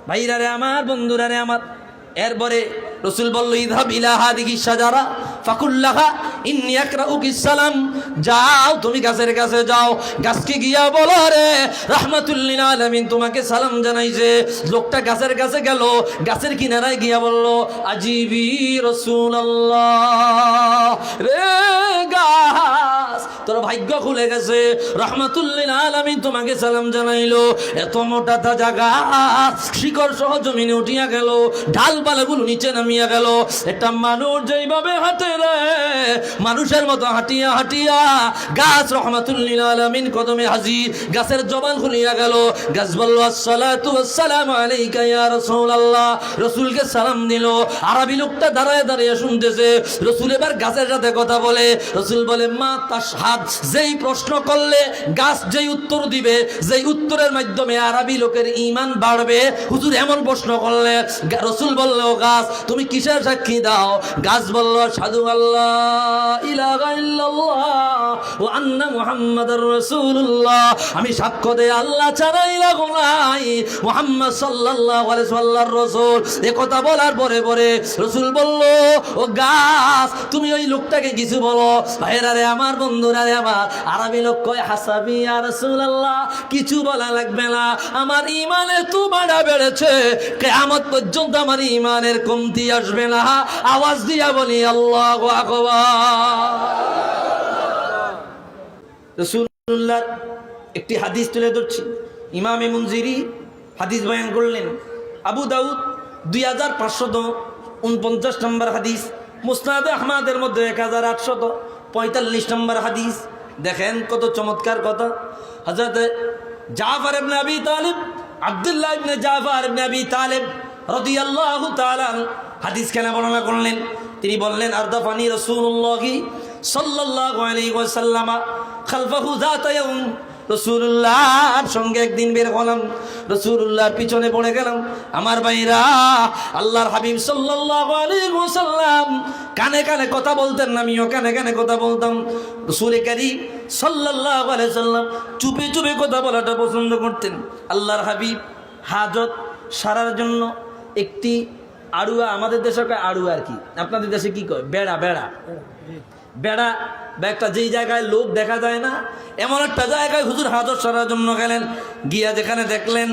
ভাইরা রে আমার, বন্ধুরা রে আমার। এরপরে রসুল বলল ইযহাব ইলা হাদিহি শাজারা ফাকুল্লাহা ইন্নী আকরাউকিস সালাম। যাও তুমি গাছের কাছে যাও, গাছকে গিয়া বলো রে রাহমাতুল লিল আলামিন তোমাকে সালাম জানাইছে। লোকটা গাছের কাছে গেল, গাছের কিনারায় গিয়া বলল আজিবি রাসূলুল্লাহ, রে গাছ তোর ভাগ্য খুলে গেছে, রাহমাতুল লিল আলামিন তোমাকে সালাম জানাইলো। এত মোটা তাজা গাছ শিকড় সহ জমিনে উঠিয়া গেল, ডালপালাগুলো নিচে নামিয়া গেল। একটা মানুষ যেইভাবে হাঁটে রে, মানুষের মতো হাঁটিয়া হাঁটিয়া গাছ রাহমাতুল লিল আলামিন কদমে হাজির। গাছের জবান খুলিয়া গেল। গাছ বলল আসসালাতু ওয়াসসালামু আলাইকা ইয়া রাসূলুল্লাহ। রাসূলকে সালাম দিল। আরবি লোকটা দাঁড়ায় দাঁড়িয়ে শুনতেছে। রাসূল এবার গাছের সাথে কথা বলে। রাসূল বলে মা তাশহাদ, যেই প্রশ্ন করলে গাছ যেই উত্তর দিবে, যেই উত্তরের মাধ্যমে আরবি লোকের ঈমান বাড়বে, হুজুর এমন প্রশ্ন করলে রাসূল বলল গাছ তুমি কিসের সাক্ষী দাও? গাছ বলল আশহাদু আল্লাহ ইলাহা ইল্লাল্লাহ ওয়া আন্না মুহাম্মাদুর রাসূলুল্লাহ। আমি সাক্ষ্য দেই আল্লাহ ছাড়া ইলাহ নাই, মুহাম্মদ সাল্লাল্লাহু আলাইহি ওয়াসাল্লাম রাসূল। এই কথা বলার পরে পরে রাসূল বলল ও গাছ তুমি ওই লোকটাকে কিছু বলো। ভাইরা রে আমার, বন্ধুরা রে আমার, আরবি লোক কয় হাসাবি ইয়া রাসূলুল্লাহ, কিছু বলা লাগবে না, আমার ঈমানে তো বাড়া বেড়েছে, কিয়ামত পর্যন্ত আমার ঈমানের কমতি আসবে না। আওয়াজ দিয়া বলি আল্লাহু আকবার। রাসূলুল্লাহ একটি হাদিস তুলে ধরছি। ইমামে মুনজিরি হাদিস বয়ান করলেন। আবু দাউদ 2549 নম্বর হাদিস, মুসনাদে আহমদের মধ্যে 1845 নম্বর হাদিস। দেখেন কত চমৎকার কথা। হযরত জাফর ইবনে আবি তালিব, আব্দুল্লাহ ইবনে জাফর ইবনে আবি তালিব রাদিয়াল্লাহু তাআলা হাদিস কেন বর্ণনা করলেন? তিনি বললেন আরদাফানি রাসূলুল্লাহ সাল্লাল্লাহু আলাইহি ওয়াসাল্লাম খালফাহু যাতা ইয়াউম। রাসূলুল্লাহর সঙ্গে একদিন বের হলাম, রাসূলুল্লাহর পিছনে পড়ে গেলাম। আমার ভাইরা, আল্লাহর হাবিব সাল্লাল্লাহু আলাইহি ওয়াসাল্লাম কানে কানে কথা বলতেন, আমিও কানে কানে কথা বলতাম। রাসূল কারীম সাল্লাল্লাহু আলাইহি ওয়াসাল্লাম চুপে চুপে কথা বলাটা পছন্দ করতেন। আল্লাহর হাবিব হাজত সারার জন্য একটি আড়ুয়া, আমাদের দেশে কয় আড়ুয়া, আর কি আপনাদের দেশে কি কয়? বেড়া। বেড়া বেড়া বা একটা যেই জায়গায় লোক দেখা যায় না, এমন একটা জায়গায় হুজুর হাজত সারার জন্য গেলেন। গিয়া যেখানে দেখলেন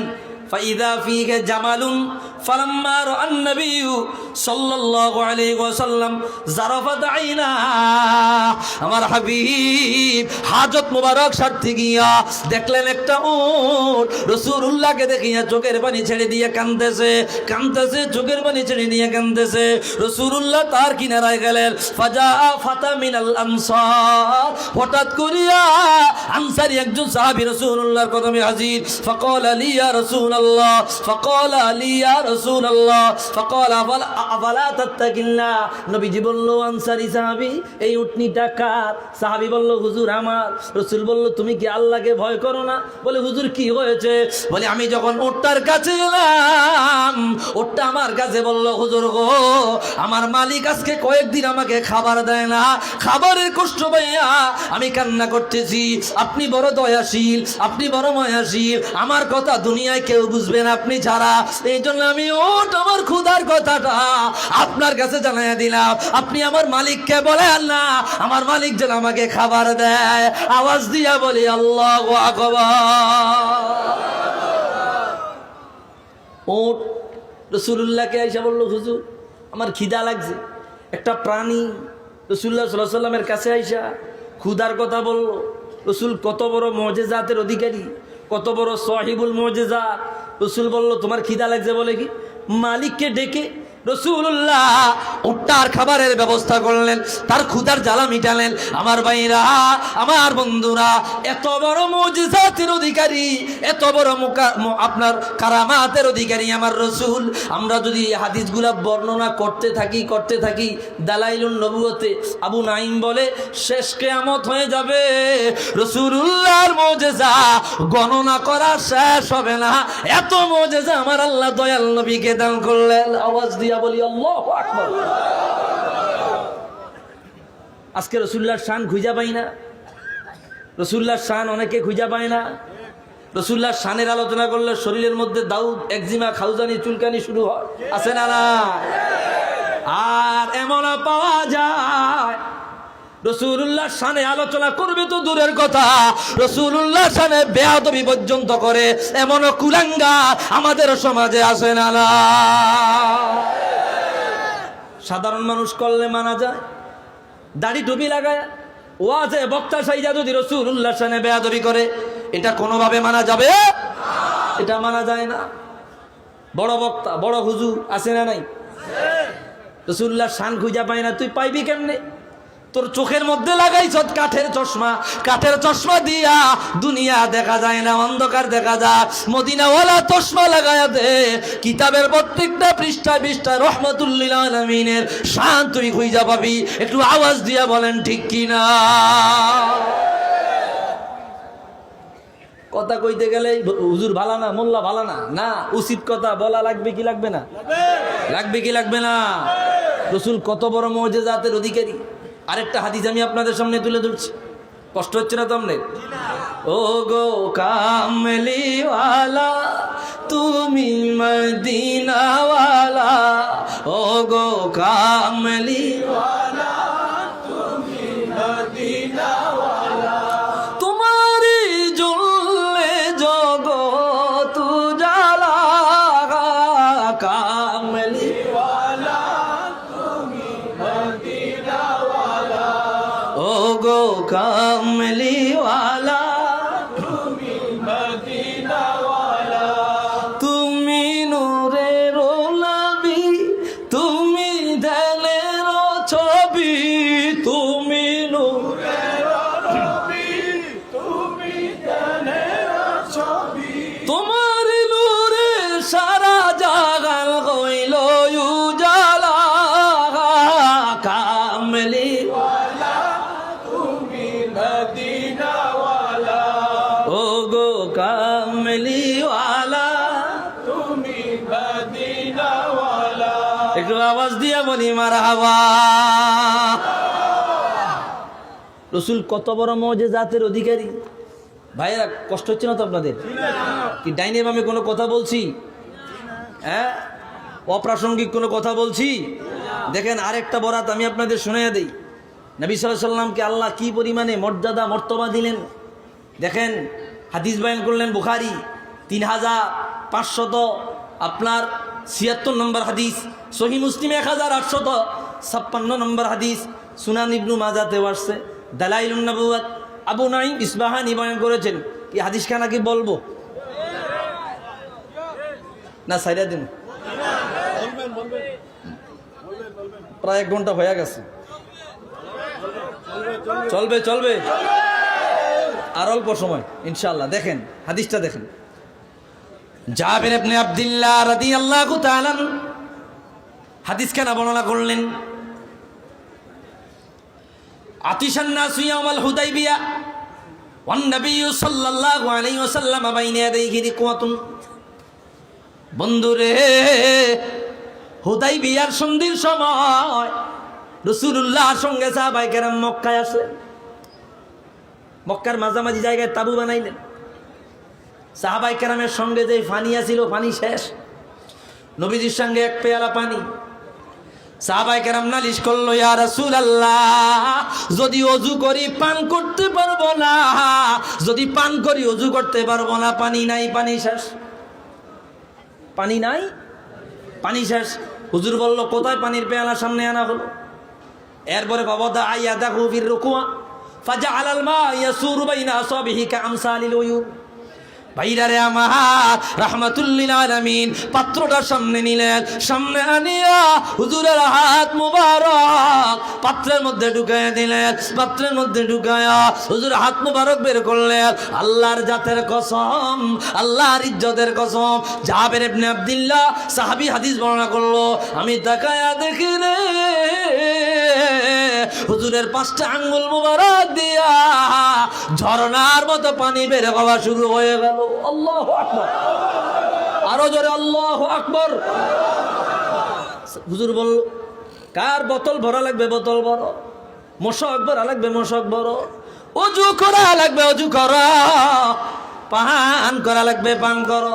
ফাইদা ফিহি জামালুন ফালাম্মা রাআন নবিয়্যু সাল্লাল্লাহু আলাইহি ওয়াসাল্লাম জারাফাত আইনা। আমার হাবিব হাজত মোবারক সারতে গিয়া দেখলেন একটা উট রাসূলুল্লাহকে দেখিয়া চোখের পানি ছেড়ে দিয়ে কাঁদতেছে, কাঁদতেছে, চোখের পানি ছেড়ে দিয়ে কাঁদতেছে। রাসূলুল্লাহ তার কিনারায় গেলেন। ফাজা ফাতা মিনাল আনসার, হঠাৎ করিয়া আনসারী একজন সাহাবী রাসূলুল্লাহর কদমে হাজির। ফাকালা লি ইয়া রাসূলুল্লাহ, ফাকালা লি ইয়া রাসূলুল্লাহ, ফাকালা আফালা তাত্তাকিল্লাহ। নবীজি বলল আনসারী সাহাবী এই উটনিটা কার? সাহাবী বলল হুজুর আমার। রাসূল বলল তুমি কি আল্লাহকে ভয় করো না? বলে হুজুর কি হয়েছে? বলে আমি যখন উটটার কাছে গেলাম, উটটা আমার কাছে বলল হুজুর গো, আমার মালিক আজকে কয়েকদিন আমাকে খাবার দেয় না, খাবারের কষ্ট পাইয়া আমি কান্না করতেছি। আপনি বড় দয়াশীল, আপনি বড় মায়াশীল, আমার কথা দুনিয়ায় কেউ বুঝবে না আপনি ছাড়া। এই জন্য আমি ওট আমার ক্ষুধার কথাটা আপনার কাছে জানাইয়া দিলাম। আপনি আমার মালিককে বলেন না, আমার মালিক যেন আমাকে খাবার দেয়। আওয়াজ দিয়া বলি আল্লাহু আকবার। ওট রাসূলুল্লাহকে আইসা বলল হুজুর আমার খিদা লাগছে। একটা প্রাণী রাসূলুল্লাহ সাল্লাল্লাহু আলাইহি ওয়াসাল্লামের কাছে আইসা ক্ষুধার কথা বলল। রাসূল কত বড় মুজিজাতের অধিকারী, কত বড় সাহিবুল মুজিজাত। রাসূল বলল তোমার খিদা লাগছে বলে কি? মালিককে ডেকে রাসূলুল্লাহ উটটার খাবারের ব্যবস্থা করলেন, তার ক্ষুধার জ্বালা মিটালেন। আমার ভাইরা, আমার বন্ধুরা, এত বড় মুজিজাতের অধিকারী, এত বড় আপনার কারামাতের অধিকারী আমার রাসূল। আমরা যদি হাদিসগুলা বর্ণনা করতে থাকি দালাইলুন নবুয়তে আবু নাঈম বলে শেষ কিয়ামত হয়ে যাবে, রাসূলুল্লাহর মুজিজা গণনা করা শেষ হবে না। এত মুজিজা আমার আল্লাহ দয়াল নবীকে দান করলেন। আওয়াজ দিয়া বলি আল্লাহু আকবার। আজকে রাসূলুল্লাহর শান খুঁজা পাই না, রাসূলুল্লাহর শান অনেকে খুঁজা পায় না। রসুল্লাহ শানের আলোচনা করলে শরীরের মধ্যে দাউদ, একজিমা, খাউজানি, চুলকানি শুরু হয়, আছে না না? আর এমন পাওয়া যায় রসুল্লাহ শানে আলোচনা করবে তো দূরের কথা, রসুল্লাহ শানে বেয়াদবি পর্যন্ত করে এমন কুলাঙ্গার আমাদের সমাজে আছে না না? সাধারণ মানুষ করলে মানা যায়, দাড়ি টুপি লাগায় ওয়াজে বক্তা সাইজা যদি রসুল্লাহ শানে বেয়াদবি করে, এটা কোনোভাবে মানা যাবে? এটা মানা যায় না। বড় বক্তা, বড় হুজুর আছে না নাই? রসুল্লাহ শান খুঁজা পায় না, তুই পাইবি কেমনে? তোর চোখের মধ্যে লাগাইছ কাঠের চশমা, কাঠের চশমা দিয়া দুনিয়া দেখা যায় না, অন্ধকার দেখা যায়। মদিনাওয়ালা চশমা লাগায়া দে, কিতাবের প্রত্যেকটা পৃষ্ঠা পৃষ্ঠা রহমাতুল্লিল আলামিনের শান তুই খুঁজা পাবি। একটু আওয়াজ দিয়া বলেন ঠিক কিনা? কথা কইতে গেলে হুজুর ভালো না, মোল্লা ভালো না, না, উচিত কথা বলা লাগবে কি লাগবে না? লাগবে কি লাগবে না? রসুল কত বড় মুজিজাতের অধিকারী। আরেকটা হাদিস আমি আপনাদের সামনে তুলে ধরছি, কষ্ট হচ্ছে না তো আপনার? ও গো কামলিওয়ালা তুমি মদিনাওয়ালা, ও গো কামলিওয়ালা তুমি মদিনাওয়ালা, তোমারি জ্বললে জগৎ উজালা, কামলিওয়ালা তুমি মদিনাওয়ালা, ও গো কামলিওয়ালা তুমি মদিনাওয়ালা, তুমি নূরের নবী, তুমি ধ্যানের ছবি, তুমি নূরের নবী, তুমি ধ্যানের ছবি, তোমার নূরে সারা জাগান হইল উজালা, কামলিওয়ালা তুমি মদিনাওয়ালা, ও গো কামলিওয়ালা তুমি মদিনাওয়ালা। একটু আওয়াজ দিয়া বলি মারহাবা। রসুল কত বড় মুজিজাতের অধিকারী। ভাইয়েরা কষ্ট হচ্ছে না তো আপনাদের? কি ডাইনে বামে কোনো কথা বলছি? হ্যাঁ, অপ্রাসঙ্গিক কোনো কথা বলছি? দেখেন আরেকটা বরাত আমি আপনাদের শুনিয়ে দেই। নবী সাল্লাল্লাহু আলাইহি ওয়াসাল্লামকে আল্লাহ কি পরিমাণে মর্যাদা মর্তবা দিলেন দেখেন। হাদিস বয়ান করলেন বুখারী 3500 আপনার 76 নম্বর হাদিস, সহিহ মুসলিম 1856 নম্বর হাদিস, সুনান ইবনু মাজাতে আসছে, দালাইলুন নবুওয়াত আবু নাঈম ইসবাহানি বয়ান করেছেন। কি হাদিস খানা কি বলবো না সাইরা দিন? প্রায় 1 ঘন্টা হয়ে গেছে। চলবে চলবে আর অল্প সময় ইনশাআল্লাহ। দেখেন হাদিসটা দেখেন, জাবির ইবনে আব্দুল্লাহ রাদিয়াল্লাহু তাআলা হাদিস কেন বর্ণনা করলেন। আতিশান নাসু ইয়াউমাল হুদাইবিয়া ওয়ান নবী সাল্লাল্লাহু আলাইহি ওয়াসাল্লাম বাইনা ইয়াদাইহি রিকওয়াতুন। বন্ধুরে, হুদাইবিয়ার সন্ধির সময় রাসূলুল্লাহর সঙ্গে সাহাবায়ে কেরাম মক্কায় আসলেন। মক্কার মাঝামাঝি জায়গায় তাবু বানাইলেন। সাহাবায়ে কেরামের সঙ্গে যে পানি আছিল, পানি শেষ। নবীজির সঙ্গে এক পেয়ালা পানি। সাহাবায়ে কেরাম নালিশ করলো, ইয়া রাসূলুল্লাহ, যদি ওযু করি পান করতে পারবো না, যদি পান করি ওযু করতে পারবো না, পানি নাই, পানি শেষ। পানি নাই, পানি শেষ। হুজুর বলল, কোথায় পানির পেয়ালা? সামনে আনা হলো। এরপরে বাবাদা আইয়া দেখো ফির রুকুয়া ফাজআলাল মা ইয়াসুরু বাইনা আসাবিহি কামসালিল উয়ুন। ভাইরারে আমার রাহমাতুল্লিল আলামিন পাত্রটা সামনে নিলেন, সামনে আনিয়া হুজুরের হাত মুবারক পাত্রের মধ্যে ঢুকাইয়া দিলেন। পাত্রের মধ্যে ঢুকায়া হুজুর হাত মুবারক বের করলেন। আল্লাহর জাতের কসম, আল্লাহর ইজ্জতের কসম, জাবির ইবনে আব্দুল্লাহ সাহাবী হাদিস বর্ণনা করলো, আমি তাকায়া দেখি রে হুজুরের 5টা আঙ্গুল মুবারক দিয়া ঝর্ণার মতো পানি বের হওয়া শুরু হয়ে গেল। আল্লাহু আকবার, আরো জোরে আল্লাহু আকবার। হুজুর বলল, কার বোতল ভরা লাগবে? বোতল বড়। মশক ভরা লাগবে? মশক বড়। অজু করা লাগবে? অজু করা। পান করা লাগবে, পান করো।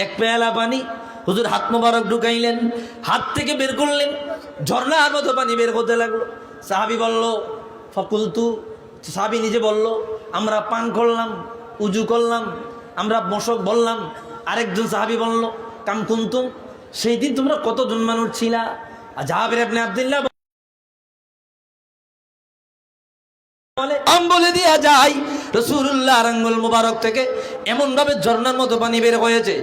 এক পেয়ালা পানি হুজুর হাত মোবারক ঢুকাইলেন, হাত থেকে বের করলেন, ঝর্ণার মতো পানি বের করতে লাগলো। সাহাবী বলল ফাকুলতু, সাহাবী নিজে বলল আমরা পান করলাম, উজু করলাম, আমরা মশক বললাম। আরেকজন সাহাবী বলল কাম কুনতুম, সেই দিন তোমরা কতজন মানুষ ছিলা? জাবের ইবনে আব্দুল্লাহ বলে দিয়া যায় রাসূলুল্লাহর আঙ্গুল মুবারক থেকে এমন ভাবে ঝর্ণার মতো পানি বের হয়েছে,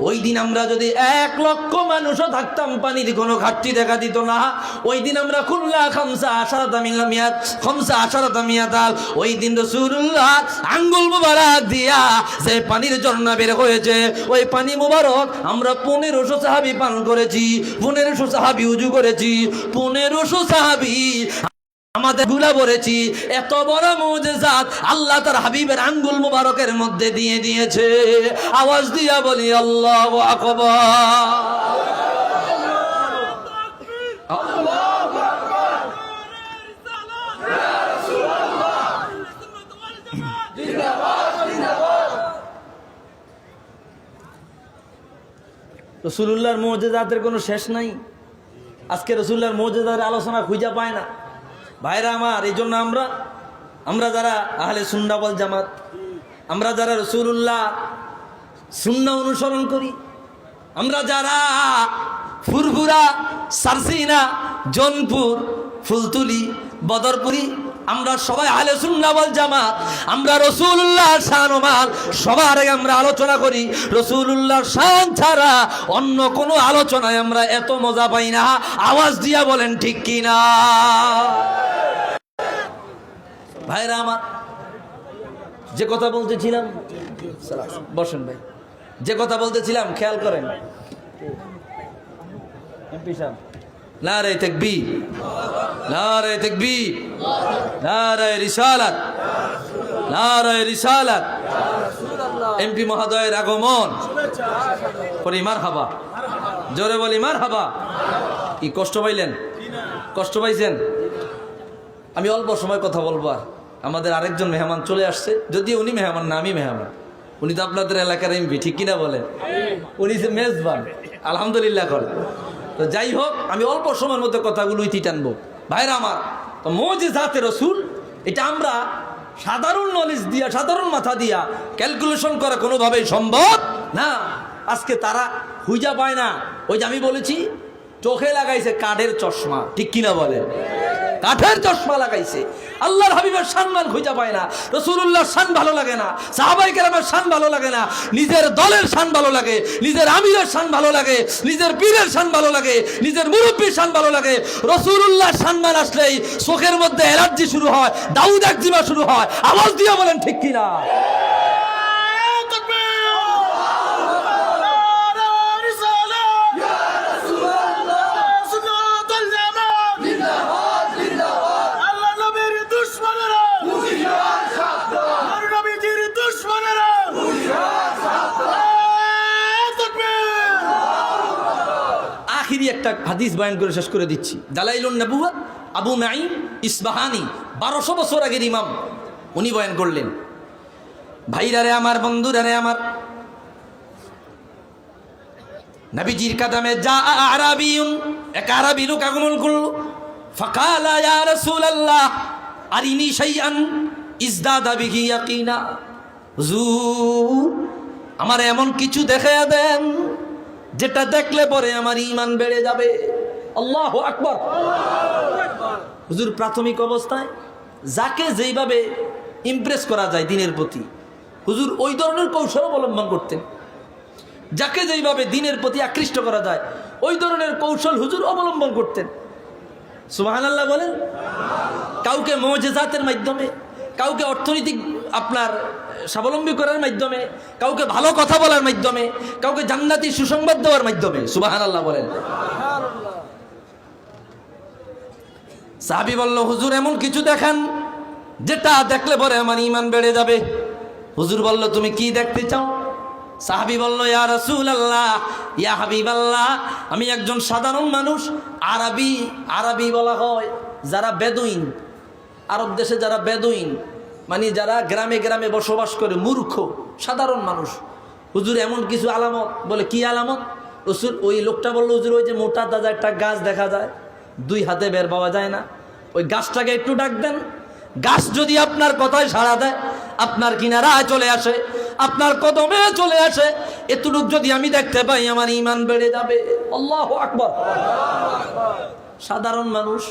ওই দিন আমরা যদি 1 লক্ষ মানুষও থাকতাম পানির কোনো ঘাটতি দেখা দিত না। ওই দিন আমরা খুললা খামসা আশারাতা মিয়াতাল, ওই দিন রাসূলুল্লাহ আঙ্গুল মুবারক দিয়া যে পানির ঝর্ণা বের হয়েছে, ওই পানি মুবারক আমরা 1500 সাহাবী পান করেছি, 1500 সাহাবী উজু করেছি, 1500 সাহাবী আমাদের গুলা বলেছি। এত বড় মুজিজাত আল্লাহ তার হাবিবের আঙ্গুল মুবারকের মধ্যে দিয়ে দিয়েছে। আওয়াজ দিয়া বলি আল্লাহু আকবার। রাসূলুল্লাহর মুজিজাতের কোনো শেষ নাই। আজকে রাসূলুল্লাহর মুজিজাতের আলোচনা খুঁজে পায় না ভাইরা আমার। এই জন্য আমরা যারা আহলে সুন্নাহ ওয়াল জামাত, আমরা যারা রাসূলুল্লাহ সুন্নাহ অনুসরণ করি, আমরা যারা ফুরফুরা, সারসিনা, জোনপুর, ফুলতুলি, বদরপুরি, আমরা সবাই আহলে সুন্নাহ ওয়াল জামাত। আমরা রাসূলুল্লাহর শান ও মান সবার আগে আমরা আলোচনা করি। রাসূলুল্লাহর শান ছাড়া অন্য কোনো আলোচনায় আমরা এত মজা পাই না। আওয়াজ দিয়া বলেন ঠিক কি না ভাইরা আমার? যে কথা বলতেছিলাম, বসেন ভাই, যে কথা বলতেছিলাম খেয়াল করেন। এমপি সাহেব, নারে তাকবীর, নারে তাকবীর, নারে রিসালাত, নারে রিসালাত। এমপি মহোদয়ের আগমন পরে মারহাবা, জোরে বলি মারহাবা। কি কষ্ট পাইলেন? কষ্ট পাইছেন? আমি অল্প সময় কথা বলবো। আর আমাদের আরেকজন মেহমান চলে আসছে, যদিও উনি মেহমান না, আমি মেহমান। উনি তো আপনাদের এলাকার এমপি, ঠিক কিনা বলেন? উনি যে মেজবান, আলহামদুলিল্লাহ করেন। তো যাই হোক, আমি অল্প সময়ের মধ্যে কথাগুলো ইতি টানবো। ভাইরা আমার, তো মুজিজাতে রাসূল, এটা আমরা সাধারণ নলেজ দিয়া, সাধারণ মাথা দিয়া ক্যালকুলেশন করা কোনোভাবেই সম্ভব না। আজকে তারা খুঁজা পায় না। ওই যে আমি বলেছি, চোখে লাগাইছে কাঠের চশমা, ঠিক কিনা বলে? কাঠের চশমা লাগাইছে। আল্লাহর হাবিবের সম্মান খুঁজে পায় না, রাসূলুল্লাহর শান ভালো লাগে না, সাহাবায়ে কেরামের শান ভালো লাগে না, নিজের দলের শান ভালো লাগে, নিজের আমিরের শান ভালো লাগে, নিজের পীরের শান ভালো লাগে, নিজের মুরব্বির শান ভালো লাগে। রাসূলুল্লাহর সম্মান আসলেই চোখের মধ্যে অ্যালার্জি শুরু হয়, দাউদ একজিমা শুরু হয়। আওয়াজ দিয়ে বলেন ঠিক কিনা? একটা হাদিস বয়ান করে শেষ করে দিচ্ছি। দালাইলুন নবুওয়াত, আবু নাঈম ইসবাহানি, 1200 বছর আগের ইমাম, উনি বয়ান করলেন। ভাইরারে আমার, বন্ধুরারে আমার, নবীজির কাদামে যা আরাবিয়ুন, এক আরবি লোক আগমন করলো। ফাকালা ইয়া রাসূলুল্লাহ আরিনি শাইআন ইজদাদা বিহি ইয়াকিনা। হুজুর, আমার এমন কিছু দেখায়া দেন যেটা দেখলে পরে আমার ঈমান বেড়ে যাবে। আল্লাহু আকবার। হুজুর প্রাথমিক অবস্থায় যাকে যেইভাবে ইমপ্রেস করা যায় দিনের প্রতি, হুজুর ওই ধরনের কৌশল অবলম্বন করতেন। যাকে যেইভাবে দিনের প্রতি আকৃষ্ট করা যায় ওই ধরনের কৌশল হুজুর অবলম্বন করতেন। সুবহানাল্লাহ বলেন। কাউকে মুজিজাতের মাধ্যমে, কাউকে অর্থনৈতিক আপনার স্বাবলম্বী করার মাধ্যমে, কাউকে ভালো কথা বলার মাধ্যমে, কাউকে জান্নাতি সুসংবাদ দেওয়ার মাধ্যমে। সুবহানাল্লাহ বলেন। সাহাবী বলল, হুজুর এমন কিছু দেখান যেটা দেখলে পরে আমার ঈমান বেড়ে যাবে। হুজুর বলল, তুমি কি দেখতে চাও? সাহাবী বলল, ইয়া রাসূলুল্লাহ, ইয়া হাবিবাল্লাহ, আমি একজন সাধারণ মানুষ। আরবি বলা হয় যারা বেদুইন, আরব দেশে যারা বেদুইন, মানে যারা গ্রামে গ্রামে বসবাস করে মূর্খ সাধারণ মানুষ। হুজুর এমন কিছু আলামত, বলে কি আলামত? রসুল ওই লোকটা বললো, হুজুর ওই যে মোটা তাজা একটা গাছ দেখা যায়, 2 হাতে বের পাওয়া যায় না, ওই গাছটাকে একটু ডাক দেন। গাছ যদি আপনার কথায় সাড়া দেয়, আপনার কিনারায় চলে আসে, আপনার কদমে চলে আসে, এতটুক যদি আমি দেখতে পাই আমার ঈমান বেড়ে যাবে। আল্লাহু আকবার। সাধারণ মানুষ,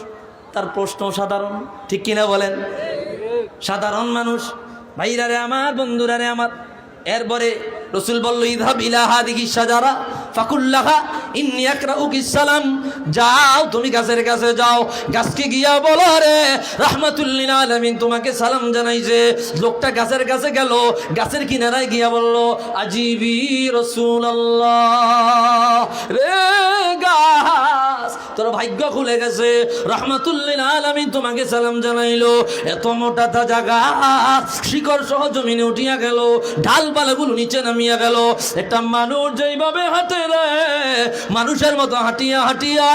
তার প্রশ্ন সাধারণ, ঠিক কিনা বলেন? সাধারণ মানুষ। ভাইরা রে আমার, বন্ধুরা রে আমার, এরপরে রসুল বলল, ইযহাব ইলা হাদিহি শাজারা ফাকুল্লাহা ইন্নী আকরাউকিস সালাম। যাও তুমি গাছের কাছে যাও, গাছকে গিয়া বলো, রে রাহমাতুল লিল আলামিন তোমাকে সালাম জানাইছে। লোকটা গাছের কাছে গেল, গাছের কিনারায় গিয়া বলল, আজিবি রাসূলুল্লাহ, রে গাছ তোর ভাগ্য খুলে গেছে, রাহমাতুল লিল আলামিন তোমাকে সালাম জানাইলো। এত মোটা তাজা গাছ শিকড় সহ জমিনে উঠিয়া গেল, ডালপালাগুলো নিচে নামিয়া গেল। একটা মানুষ যেইভাবে হাঁটে রে, মানুষের মতো হাঁটিয়া হাঁটিয়া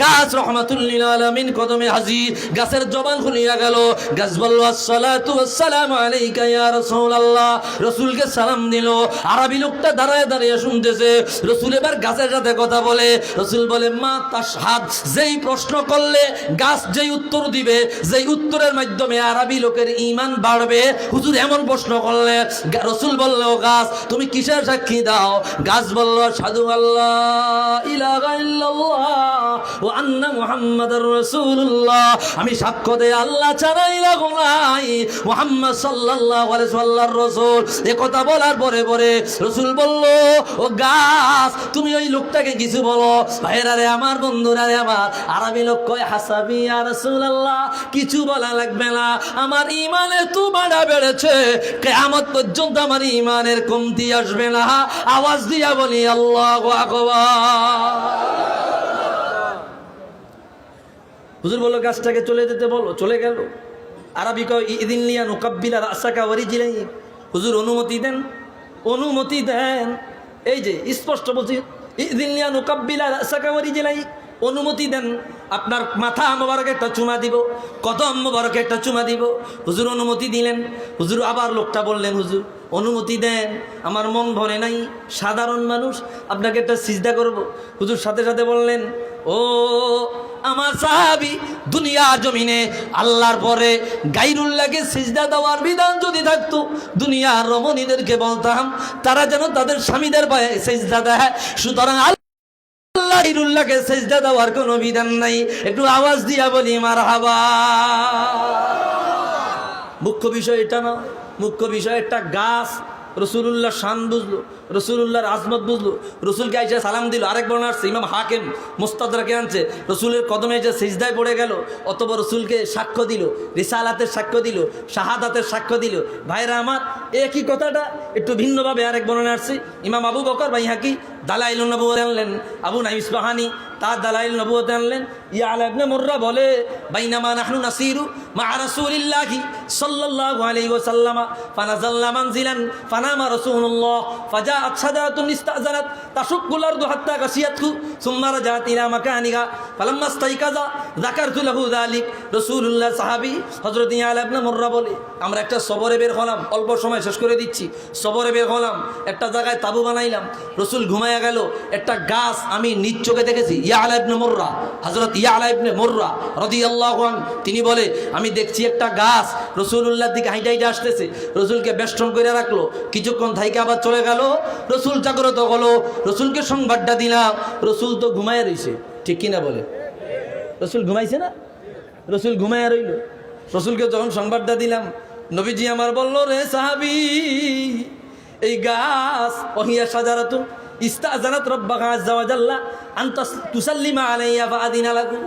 গাছ রাহমাতুল লিল আলামিন কদমে হাজির। গাছের জবান খুলিয়া গেল। গাছ বলল, আসসালাতু ওয়াসসালামু আলাইকা ইয়া রাসূলুল্লাহ। রাসূলকে সালাম দিল। আরবি লোকটা দাঁড়ায় দাঁড়িয়ে শুনতেছে। রাসূল এবার গাছের সাথে কথা বলে। রাসূল বলে, মা তাশহাদ, যেই প্রশ্ন করলে গাছ যেই উত্তর দিবে, যেই উত্তরের মাধ্যমে আরবি লোকের ঈমান বাড়বে, হুজুর এমন প্রশ্ন করলে রাসূল বলল, গাছ তুমি কিসের সাক্ষী দাও? গাছ বলল, আশহাদু আল্লাহ ইলাহা ইল্লাল্লাহ ওয়া আন্না মুহাম্মাদুর রাসূলুল্লাহ। আমি সাক্ষ্য দেই আল্লাহ ছাড়া ইলাহ নাই, মুহাম্মদ সাল্লাল্লাহু আলাইহি ওয়াসাল্লাম রাসূল। এই কথা বলার পরে পরে রাসূল বলল, ও গাছ তুমি ওই লোকটাকে কিছু বলো। ভাইরা রে আমার, বন্ধুরা রে আমার, আরবি লোক কয়, হাসাবি ইয়া রাসূলুল্লাহ, কিছু বলা লাগবে না, আমার ঈমানে তো বাড়া বেড়েছে, কিয়ামত পর্যন্ত আমার ঈমানের কমতি আসবে না। আওয়াজ দিয়া বলি আল্লাহু আকবার। হুজুর বলল, গাছটাকে চলে যেতে বলো, চলে গেল। আরবি কয়, ইদিন লিয়া নুকাব্বিলা রাসাকা ওয়া রিজলাইক। হুজুর অনুমতি দেন, অনুমতি দেন। এই যে স্পষ্ট বলছি, ইদিন লিয়া নুকাব্বিলা রাসাকা ওয়া রিজলাইক, অনুমতি দেন, আপনার মাথা মোবারকে একটা চুমা দিব, কদম মোবারকে একটা চুমা দিব। হুজুর অনুমতি দিলেন। হুজুর আবার লোকটা বললেন, হুজুর অনুমতি দেন, আমার মন ভরে নাই, সাধারণ মানুষ, আপনাকে একটা সিজদা করব। হুজুর সাথে সাথে বললেন, ও আমার সাহাবী, দুনিয়ার জমিনে আল্লাহর পরে গায়রুল্লাহকে সিজদা দেওয়ার বিধান যদি থাকতো, দুনিয়ার রমণীদেরকে বলতাম তারা যেন তাদের স্বামীদের পায়ে সিজদা দেয়। সুতরাং আল্লাহকে সিজদা দেওয়ার কোনো বিধান নাই। একটু আওয়াজ দিয়া বলি মারহাবা। মুখ্য বিষয় এটা না, মুখ্য বিষয় একটা গাছ রসুল্লাহ শান বুঝলো, রসুল্লাহর আজমত বুঝলো, রসুলকে আইসা সালাম দিল। আরেক বর্ণনা আসছে, ইমাম হাকিম মুস্তাদরাকে আনছে, রসুলের কদমে এসে সিজদায় পড়ে গেল, অতঃপর রসুলকে সাক্ষ্য দিল, রিসালাতের সাক্ষ্য দিল, শাহাদাতের সাক্ষ্য দিল। ভাইরা আমার, একই কথাটা একটু ভিন্নভাবে আরেক বর্ণনা আসছে। ইমাম আবু বকর বাইহাকি দালাইলুন নবুওয়াত আনলেন, আবু নাঈম ইসফাহানি তার দালাইল নবুওয়াত আনলেন। ইয়ালা ইবনে মুররা বলে, বাইনামা নাহনু নাসিরু মা রাসূলিল্লাহি সাল্লাল্লাহু আলাইহি ওয়াসাল্লাম ফানাযালনা মানজিলান ফানামা রাসূলুল্লাহ ফাজাআত শাজারাতুন ইস্তাযানাত তাশুক্কুল আরদু হাত্তা গাশিয়াতহু সুম্মা রাজাত ইলা মাকানিহা ফালাম্মা ইস্তাইকাযা যাকারতু লাহু যালিক। রাসূলুল্লাহ সাহাবী হযরত ইয়ালা ইবনে মুররা বলে, আমরা একটা সফরে বের হলাম, অল্প সময় শেষ করে দিচ্ছি। সফরে বের হলাম, একটা জায়গায় তাবু বানাইলাম, রাসূল ঘুমায়া গেল, একটা গাছ আমি নিজ চোখে দেখেছি। ইয়ালা ইবনে মুররা, হযরত ইয়ালা ইবনে মুররা রাদিয়াল্লাহু আনহু তিনি বলে, আমি দেখছি একটা গাছ রাসূলুল্লাহর দিকে হাইটা হাইটা আসতেছে, রাসূলকে বেষ্টন করে রাখলো, কিছুক্ষণ থাইকে আবার চলে গেল। রাসূল জাগ্রত হলো, রাসূলকে সংবাদটা দিলাম, রাসূল তো ঘুমায় রইছে, ঠিক কিনা বলে? রাসূল ঘুমাইছে না? রাসূল ঘুমায় রইল। রাসূলকে যখন সংবাদটা দিলাম, নবীজি আমার বলল, রে সাহাবী, এই গাছ ওহিয়া শাজারাতুন ইস্তাযানাত রাব্বাহা আযজা ওয়া জাল্লা আনতা তুসাল্লিমা আলাইয়া ফাআদিনা লাকু।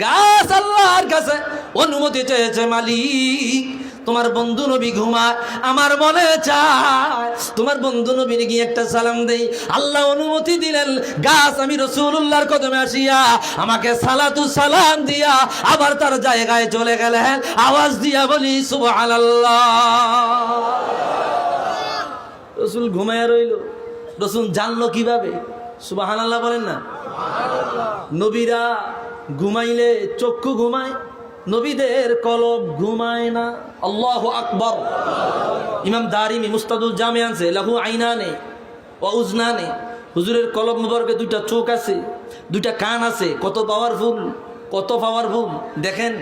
গাছ আল্লাহর কাছে অনুমতি চেয়েছে, মালিক তোমার বন্ধু নবী ঘুমায়, আমার মনে চায় তোমার বন্ধু নবীর গিয়ে একটা সালাম দেই। আল্লাহ অনুমতি দিলেন, গাছ আমি রাসূলুল্লাহর কদমে আসিয়া আমাকে সালাতু সালাম দিয়া আবার তার জায়গায় চলে গেলেন। আওয়াজ দিয়া বলি সুবহানাল্লাহ। রাসূল ঘুমায় রইল। রাসূল জানলো কিভাবে? সুবহানাল্লাহ বলেন না। নবীরা ঘুমাইলে চক্ষু ঘুমায়, নবীদের কলব ঘুমায় না। আল্লাহু আকবার। ইমাম দারিমি মুস্তাদুল জামে আনছে লাহু আইনানে ওয়া উজনানে, হুজুরের কলব মুবারকে দুইটা চোখ আছে, দুইটা কান আছে। কত পাওয়ারফুল, কত পাওয়ারফুল দেখেন,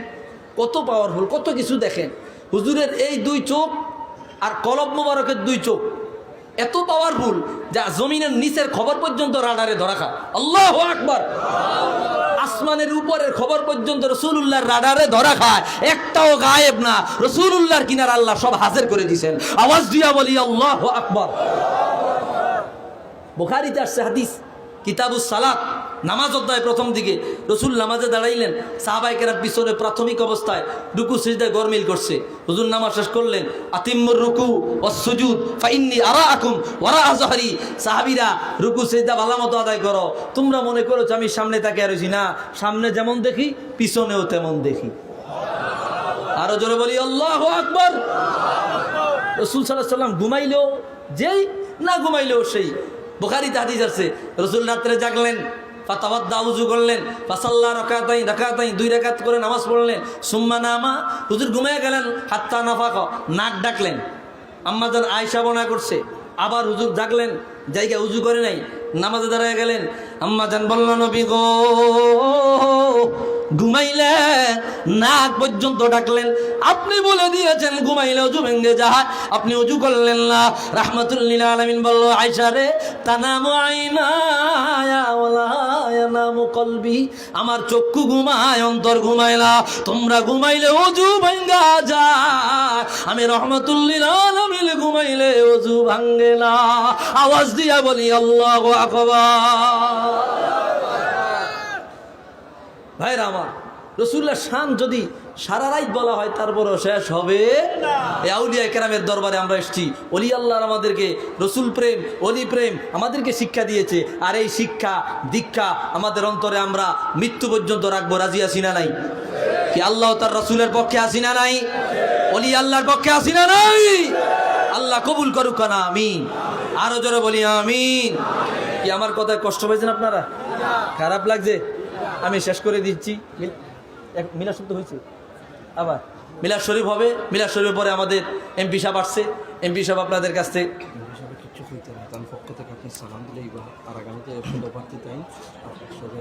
কত পাওয়ারফুল, কত কিছু দেখেন। হুজুরের এই দুই চোখ আর কলব মুবারকের দুই চোখ এত পাওয়ারফুল যা জমিনের নিচের খবর পর্যন্ত রাডারে ধরা খায়। আল্লাহু আকবার। আসমানের উপরের খবর পর্যন্ত রাসূলুল্লাহর রাডারে ধরা খায়, একটাও গায়েব না। রাসূলুল্লাহর কিনার আল্লাহ সব হাজির করে দিয়েছেন। আওয়াজ দিয়া বলি আল্লাহু আকবার। বুখারীতে আসছে হাদিস, কিতাবুস সালাত, নামাজ অধ্যায় প্রথম দিকে রসুল নামাজে দাঁড়াইলেন, সাহাবায়ে কেরাম পিছনে প্রাথমিক অবস্থায় রুকু সিজদায় গরমিল করছে। হুজুর নামাজ শেষ করলেন, আতিম্মুর রুকু ওয়াস সুজুদ ফাইন্নী আরাআকুম ওয়ারা আযহারি। সাহাবীরা রুকু সিজদা ভালোমতো আদায় করো, তোমরা মনে করেছো আমি সামনে তাকিয়ে রইছি, না, সামনে যেমন দেখি পিছনেও তেমন দেখি। আরো জোরে বলি আল্লাহু আকবার। রাসূল সাল্লাল্লাহু আলাইহি ওয়াসাল্লাম ঘুমাইলেও যেই, না ঘুমাইলেও সেই। বুখারীতে হাদিস আছে, রাসূল রাত্রে জাগলেন, ফাতাওয়াদ্দা, উযু করলেন, ফাসাল্লা রাকাতাইন, দুই রাকাত করে নামাজ পড়লেন। সুম্মা নামা, হুজুর ঘুমিয়ে গেলেন। হাত্তা নাফাকা, নাক ডাকলেন। আম্মাজান আয়েশা বর্ণনা করছে, আবার হুজুর জাগলেন, জায়গা উযু করে নাই, নামাজে দাঁড়ায় গেলেন। আম্মাজান বলল, নবী গো, ঘুমাইলে নাক পর্যন্ত ডাকলেন। আপনি বলে দিয়েছেন ঘুমাইলে অজু ভেঙে যায়, আপনি অজু করলেন না। রাহমাতুল লিল আলামিন বলল, আয়েশা রে, তানামু আইনায়া ওয়ালা ইয়ানামু কলবি, আমার চক্ষু ঘুমায়, অন্তর ঘুমায় না। তোমরা ঘুমাইলে অজু ভাঙ্গা যায়, আমি রাহমাতুল লিল আলামিন ঘুমাইলে অজু ভাঙ্গে না। আওয়াজ দিয়া বলি আল্লাহু আকবার। ভাইরা আমার, রাসূলুল্লাহ শান যদি সারা রাত বলা হয় তারপরেও শেষ হবে না। এই আউলিয়া কেরামের দরবারে আমরা এসেছি, ওলি আল্লাহর আমাদেরকে রসুল প্রেম, ওলি প্রেম আমাদেরকে শিক্ষা দিয়েছে। আর এই শিক্ষা দীক্ষা আমাদের অন্তরে আমরা মৃত্যু পর্যন্ত রাখবো। রাজি আছি না নাই? কি আল্লাহ তার রসুলের পক্ষে আছি না নাই? ওলি আল্লাহর পক্ষে আছি না নাই? আল্লাহ কবুল করুক না, আমিন। আরো জোরে বলি আমিন। কি আমার কথায় কষ্ট পেয়েছেন আপনারা? খারাপ লাগছে? আমি শেষ করে দিচ্ছি। মিলাদ শব্দ হয়েছে, আবার মিলাদ শরীফ হবে। মিলাদ শরীফের পরে আমাদের এমপি সাহেব আসছে। এমপি সাহেব আপনাদের কাছ থেকে কিছু হইতে না, তার পক্ষ থেকে আপনি সালাম দিলেই আর আগামীতে পদপ্রার্থী তাই আপনার সাথে